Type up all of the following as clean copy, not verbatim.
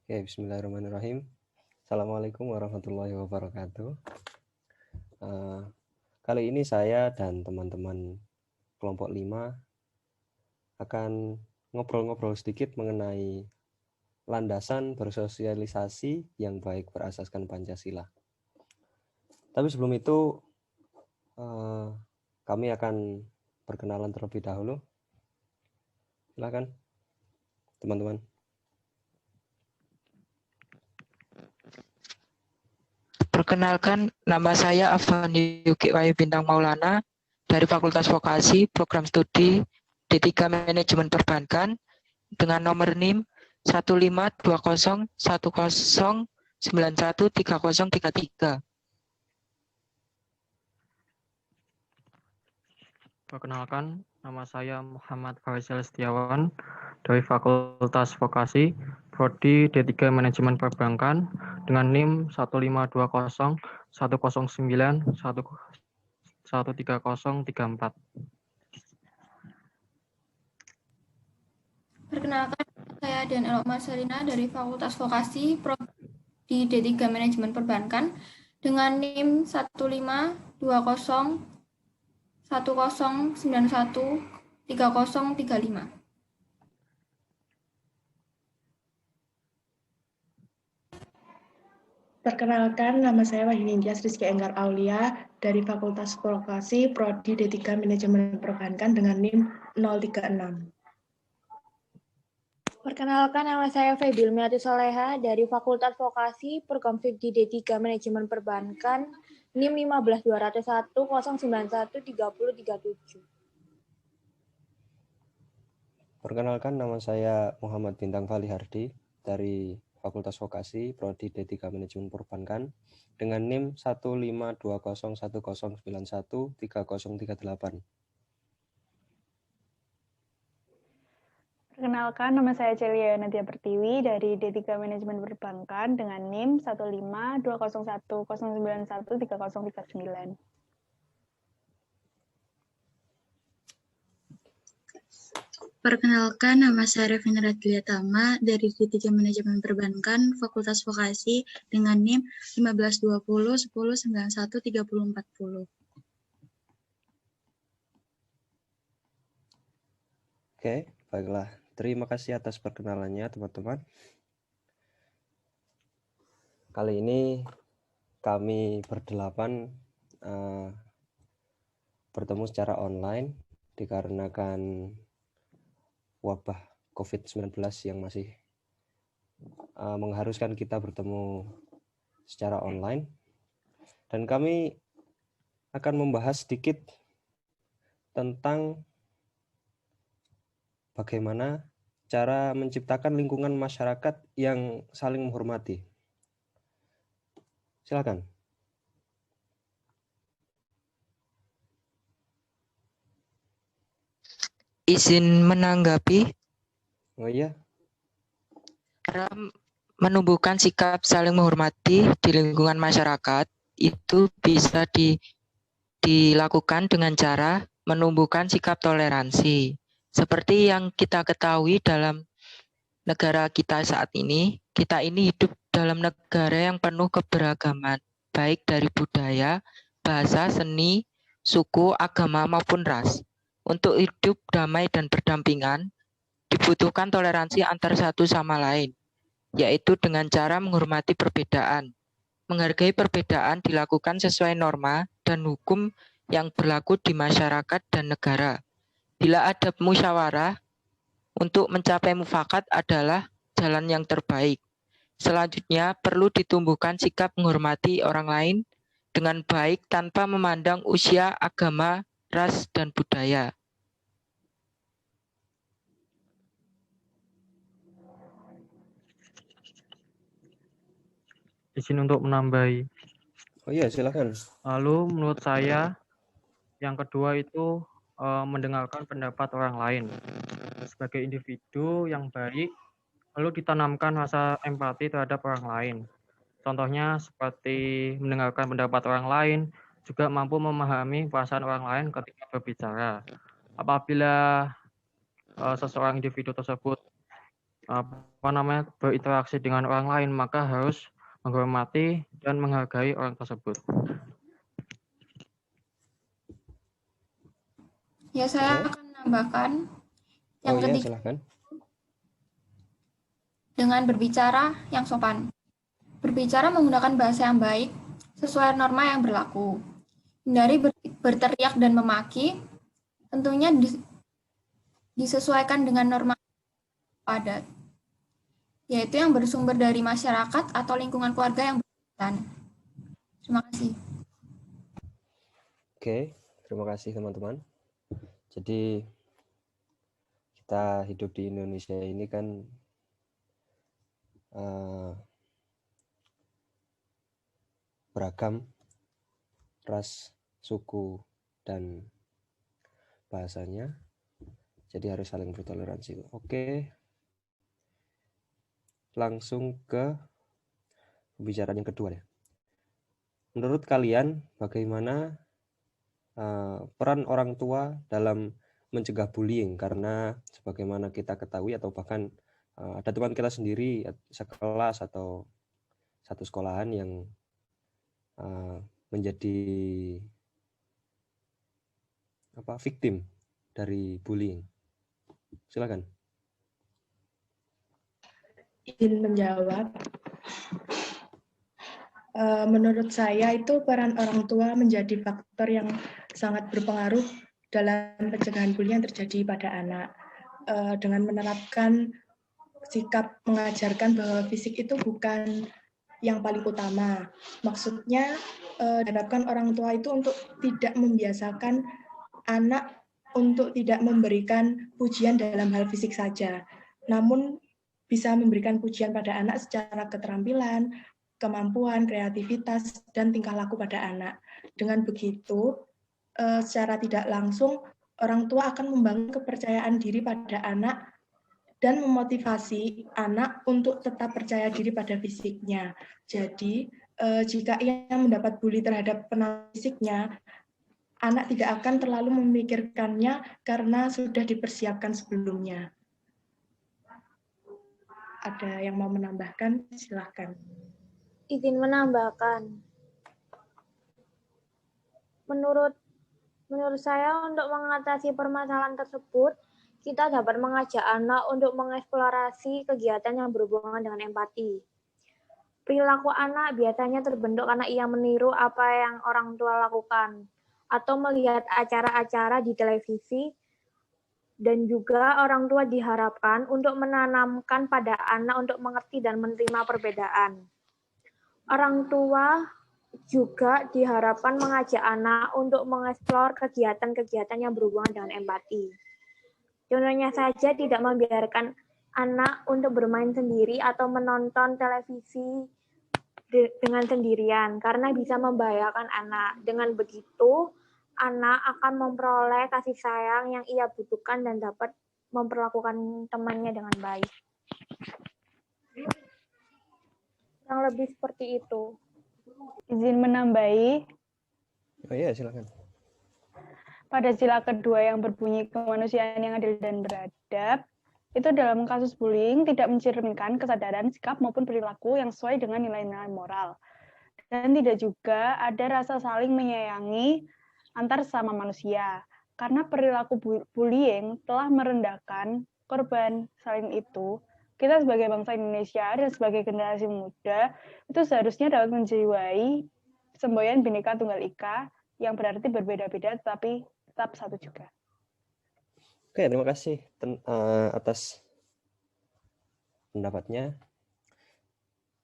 Oke, bismillahirrahmanirrahim. Assalamualaikum warahmatullahi wabarakatuh. Kali ini saya dan teman-teman kelompok 5 akan ngobrol-ngobrol sedikit mengenai landasan bersosialisasi yang baik berasaskan Pancasila. Tapi sebelum itu, kami akan perkenalan terlebih dahulu. Silakan, teman-teman. Perkenalkan, nama saya Afandi Yuki Wahyu Bintang Maulana dari Fakultas Vokasi, Program Studi D3 Manajemen Perbankan dengan nomor NIM 1520110913033. Perkenalkan, nama saya Muhammad Faisal Setiawan dari Fakultas Vokasi, Prodi D3 Manajemen Perbankan dengan NIM 1520109113034. Perkenalkan, saya Dan Elok Marcelina dari Fakultas Vokasi, Prodi D3 Manajemen Perbankan dengan NIM 1520110913035. Perkenalkan, nama saya Wahyuni Indias Rizky Enggar Aulia dari Fakultas Vokasi, Prodi D3 Manajemen Perbankan dengan NIM 036. Perkenalkan, nama saya Febil Miati Soleha dari Fakultas Vokasi, Program Studi D3 Manajemen Perbankan, NIM 1520109130337. Perkenalkan, nama saya Muhammad Bintang Falihardi dari Fakultas Vokasi, Prodi D3 Manajemen Perbankan dengan NIM 1521010913038. Perkenalkan, nama saya Celia Nadia Pertiwi dari D3 Manajemen Perbankan dengan NIM 1520110913039. Perkenalkan, nama saya Revina Radlia Tama dari D3 Manajemen Perbankan, Fakultas Vokasi dengan NIM 152010913040. Oke, baiklah. Terima kasih atas perkenalannya, teman-teman. Kali ini kami berdelapan bertemu secara online dikarenakan wabah COVID-19 yang masih mengharuskan kita bertemu secara online. Dan kami akan membahas sedikit tentang bagaimana cara menciptakan lingkungan masyarakat yang saling menghormati. Silakan. Izin menanggapi. Oh iya. Cara menumbuhkan sikap saling menghormati di lingkungan masyarakat itu bisa dilakukan dengan cara menumbuhkan sikap toleransi. Seperti yang kita ketahui dalam negara kita saat ini, kita ini hidup dalam negara yang penuh keberagaman, baik dari budaya, bahasa, seni, suku, agama, maupun ras. Untuk hidup damai dan berdampingan, dibutuhkan toleransi antar satu sama lain, yaitu dengan cara menghormati perbedaan. Menghargai perbedaan dilakukan sesuai norma dan hukum yang berlaku di masyarakat dan negara. Bila ada musyawarah untuk mencapai mufakat adalah jalan yang terbaik. Selanjutnya, perlu ditumbuhkan sikap menghormati orang lain dengan baik tanpa memandang usia, agama, ras, dan budaya. Izin untuk menambahi. Oh iya, silakan. Lalu menurut saya yang kedua itu mendengarkan pendapat orang lain. Sebagai individu yang baik, lalu ditanamkan rasa empati terhadap orang lain. Contohnya seperti mendengarkan pendapat orang lain, juga mampu memahami perasaan orang lain ketika berbicara. Apabila seseorang individu tersebut berinteraksi dengan orang lain, maka harus menghormati dan menghargai orang tersebut. Ya, saya Oke. akan menambahkan yang Oh iya, ketiga, silahkan. dengan berbicara yang sopan. Berbicara menggunakan bahasa yang baik sesuai norma yang berlaku. Hindari berteriak dan memaki, tentunya disesuaikan dengan norma adat, yaitu yang bersumber dari masyarakat atau lingkungan keluarga yang berkaitan. Terima kasih. Oke, terima kasih teman-teman. Jadi kita hidup di Indonesia ini kan beragam ras, suku, dan bahasanya. Jadi harus saling bertoleransi. Oke, langsung ke pembicaraan yang kedua ya. Menurut kalian bagaimana peran orang tua dalam mencegah bullying? Karena sebagaimana kita ketahui atau bahkan ada teman kita sendiri sekelas atau satu sekolahan yang menjadi victim dari bullying. Silakan. Izin menjawab. Menurut saya itu peran orang tua menjadi faktor yang sangat berpengaruh dalam pencegahan bullying yang terjadi pada anak. Dengan menerapkan sikap mengajarkan bahwa fisik itu bukan yang paling utama. Maksudnya diharapkan orang tua itu untuk tidak membiasakan anak untuk tidak memberikan pujian dalam hal fisik saja, namun bisa memberikan pujian pada anak secara keterampilan, kemampuan, kreativitas, dan tingkah laku pada anak. Dengan begitu, secara tidak langsung, orang tua akan membangun kepercayaan diri pada anak dan memotivasi anak untuk tetap percaya diri pada fisiknya. Jadi, jika ia mendapat bully terhadap penampilan fisiknya, anak tidak akan terlalu memikirkannya karena sudah dipersiapkan sebelumnya. Ada yang mau menambahkan? Silakan. Izin menambahkan. Menurut saya untuk mengatasi permasalahan tersebut, kita dapat mengajak anak untuk mengeksplorasi kegiatan yang berhubungan dengan empati. Perilaku anak biasanya terbentuk karena ia meniru apa yang orang tua lakukan, atau melihat acara-acara di televisi, dan juga orang tua diharapkan untuk menanamkan pada anak untuk mengerti dan menerima perbedaan. Orang tua juga diharapkan mengajak anak untuk mengeksplor kegiatan-kegiatan yang berhubungan dengan empati. Contohnya saja tidak membiarkan anak untuk bermain sendiri atau menonton televisi dengan sendirian, karena bisa membahayakan anak. Dengan begitu, anak akan memperoleh kasih sayang yang ia butuhkan dan dapat memperlakukan temannya dengan baik. Kurang lebih seperti itu. Izin menambahi. Oh iya, silakan. Pada sila kedua yang berbunyi kemanusiaan yang adil dan beradab, itu dalam kasus bullying tidak mencerminkan kesadaran, sikap, maupun perilaku yang sesuai dengan nilai-nilai moral. Dan tidak juga ada rasa saling menyayangi antar sesama manusia. Karena perilaku bullying telah merendahkan korban. Selain itu, kita sebagai bangsa Indonesia dan sebagai generasi muda, itu seharusnya dapat menjiwai semboyan Bhinneka Tunggal Ika yang berarti berbeda-beda tetapi tetap satu juga. Oke, terima kasih atas pendapatnya.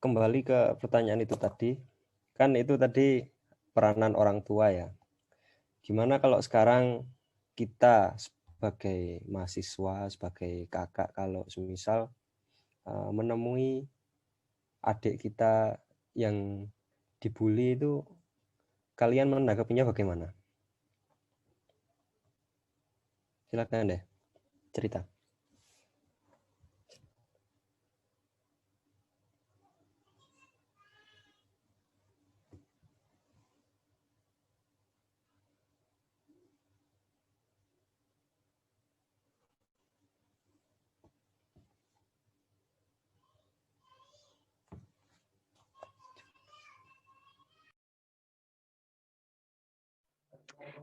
Kembali ke pertanyaan itu tadi, kan itu tadi peranan orang tua ya. Gimana kalau sekarang kita sebagai mahasiswa, sebagai kakak, kalau semisal menemui adik kita yang dibully itu, kalian menanggapinya bagaimana? Silakan deh, cerita.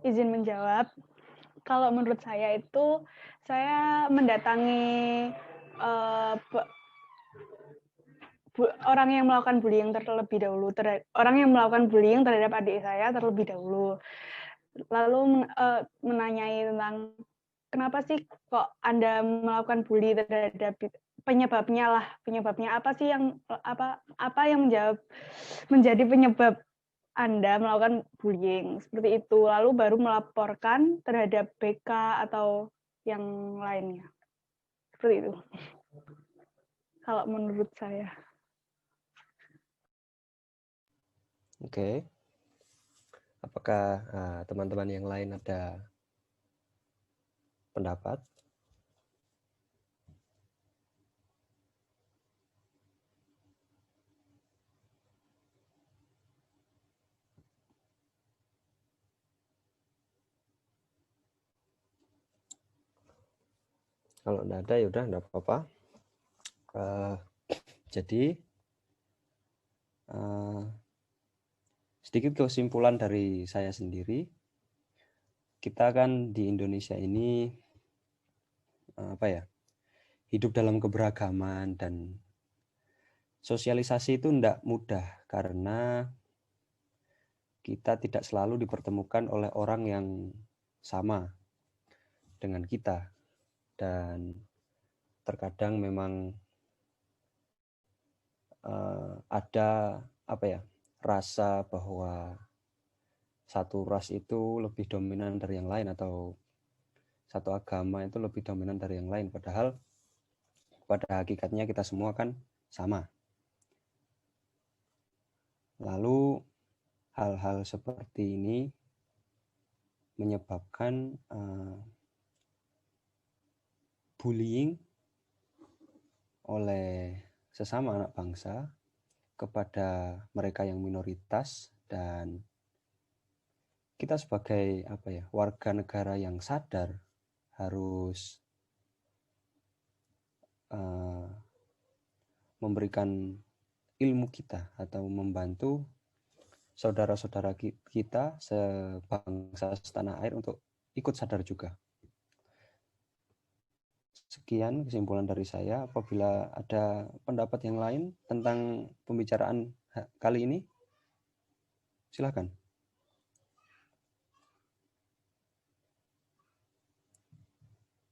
izin menjawab. Kalau menurut saya itu, saya mendatangi orang yang melakukan bullying terlebih dahulu, orang yang melakukan bullying terhadap adik saya terlebih dahulu. Lalu menanyai tentang kenapa sih kok Anda melakukan bully terhadap penyebabnya apa sih yang menjadi penyebab Anda melakukan bullying seperti itu, lalu baru melaporkan terhadap BK atau yang lainnya. Seperti itu. Kalau menurut saya. Oke. Apakah teman-teman yang lain ada pendapat? Kalau enggak ada ya udah enggak apa-apa. Jadi sedikit kesimpulan dari saya sendiri. Kita kan di Indonesia ini hidup dalam keberagaman, dan sosialisasi itu enggak mudah karena kita tidak selalu dipertemukan oleh orang yang sama dengan kita, dan terkadang memang ada rasa bahwa satu ras itu lebih dominan dari yang lain, atau satu agama itu lebih dominan dari yang lain, padahal pada hakikatnya kita semua kan sama. Lalu hal-hal seperti ini menyebabkan bullying oleh sesama anak bangsa kepada mereka yang minoritas, dan kita sebagai warga negara yang sadar harus memberikan ilmu kita atau membantu saudara-saudara kita sebangsa setanah air untuk ikut sadar juga. Sekian kesimpulan dari saya. Apabila ada pendapat yang lain tentang pembicaraan kali ini, silakan.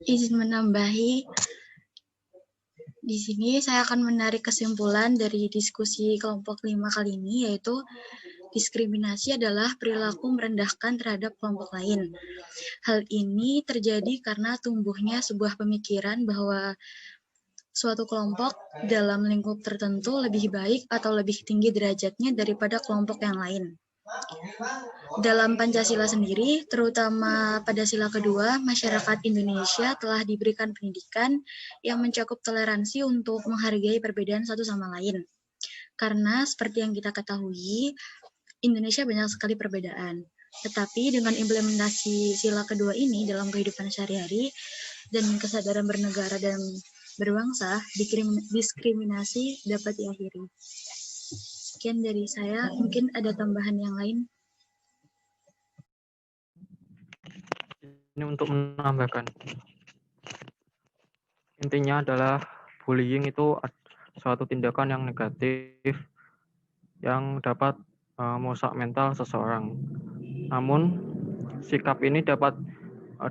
Izin menambahi, di sini saya akan menarik kesimpulan dari diskusi kelompok 5 kali ini, yaitu diskriminasi adalah perilaku merendahkan terhadap kelompok lain. Hal ini terjadi karena tumbuhnya sebuah pemikiran bahwa suatu kelompok dalam lingkup tertentu lebih baik atau lebih tinggi derajatnya daripada kelompok yang lain. Dalam Pancasila sendiri, terutama pada sila kedua, masyarakat Indonesia telah diberikan pendidikan yang mencakup toleransi untuk menghargai perbedaan satu sama lain. Karena seperti yang kita ketahui, Indonesia banyak sekali perbedaan. Tetapi dengan implementasi sila kedua ini dalam kehidupan sehari-hari dan kesadaran bernegara dan berbangsa, diskriminasi dapat diakhiri. Sekian dari saya, mungkin ada tambahan yang lain. Ini untuk menambahkan. Intinya adalah bullying itu suatu tindakan yang negatif yang dapat merusak mental seseorang. Namun, sikap ini dapat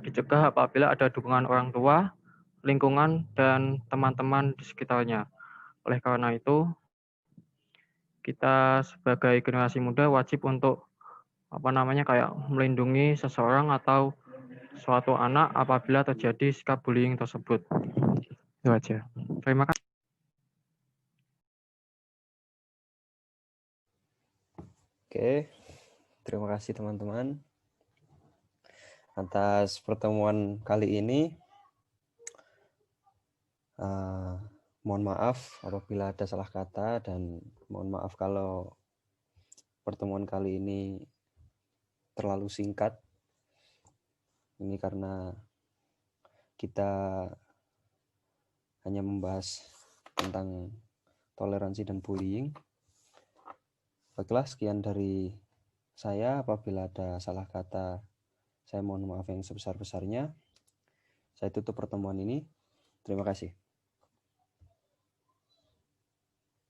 dicegah apabila ada dukungan orang tua, lingkungan, dan teman-teman di sekitarnya. Oleh karena itu, kita sebagai generasi muda wajib untuk melindungi seseorang atau suatu anak apabila terjadi sikap bullying tersebut. Itu aja. Terima kasih. Oke, terima kasih teman-teman atas pertemuan kali ini. Mohon maaf apabila ada salah kata, dan mohon maaf kalau pertemuan kali ini terlalu singkat. Ini karena kita hanya membahas tentang toleransi dan bullying. Baiklah, sekian dari saya. Apabila ada salah kata, Saya mohon maaf yang sebesar-besarnya. Saya tutup pertemuan ini. Terima kasih.